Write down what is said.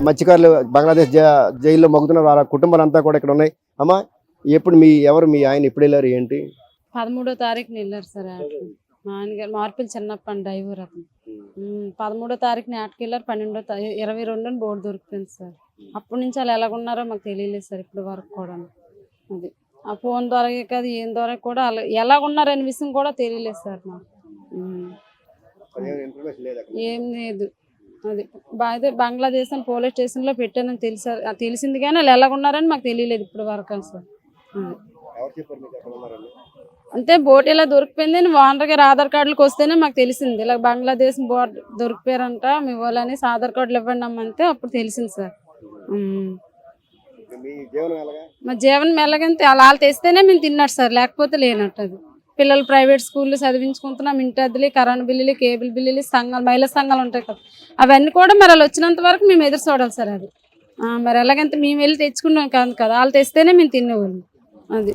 మత్స్యకారులు బంగ్లాదేశ్ జైల్లో మగ్గుతున్నారు. వాళ్ళ కుటుంబాలంతా కూడా ఇక్కడ ఉన్నాయి. అమ్మ, ఎప్పుడు మీ ఆయన ఎప్పుడు వెళ్ళారు ఏంటి? 13వ తారీఖున వెళ్ళారు సార్. మా ఆయనగారు మార్పులు చిన్నప్పని డ్రైవర్ అతను. 13వ తారీఖున ఆటకి వెళ్ళారు. 22న బోర్డు దొరికిపోయింది సార్. అప్పటి నుంచి వాళ్ళు ఎలాగున్నారో మాకు తెలియలేదు సార్ ఇప్పుడు వరకు కూడా. అది ఆ ఫోన్ ద్వారా కాదు ఏం ద్వారా కూడా అలా ఎలాగున్నారనే విషయం కూడా తెలియలేదు సార్ మాకు. ఏం లేదు. అది అదే బంగ్లాదేశ్ అని పోలీస్ స్టేషన్లో పెట్టానని తెలిసింది కానీ వాళ్ళు ఎలాగున్నారని మాకు తెలియలేదు ఇప్పుడు వరకు సార్. అంటే బోట్ ఇలా దొరికిపోయింది అని ఓనర్ గారు ఆధార్ కార్డులకు వస్తేనే మాకు తెలిసింది. ఇలా బంగ్లాదేశ్ బోట్ దొరికిపోయారంట మీ వాళ్ళు అనేసి ఆధార్ కార్డులు ఇవ్వండి అమ్మంటే అప్పుడు తెలిసింది సార్. మా జీవనం ఎలాగంటే వాళ్ళు తెస్తేనే మేము తిన్నట్టు సార్, లేకపోతే లేనట్టు. అది పిల్లలు ప్రైవేట్ స్కూల్లో చదివించుకుంటున్నాం. ఇంటి అద్దెలు, కరెంట్ బిల్లులు, కేబుల్ బిల్లులు, సంఘాలు, మహిళా సంఘాలు ఉంటాయి కదా, అవన్నీ కూడా మరి వాళ్ళు వచ్చినంత వరకు మేము ఎదురు చూడాలి సార్. అది మరి ఎలాగంటే మేము వెళ్ళి తెచ్చుకున్నాం కాదు కదా, వాళ్ళు తెస్తేనే మేము తినేవాళ్ళం. అది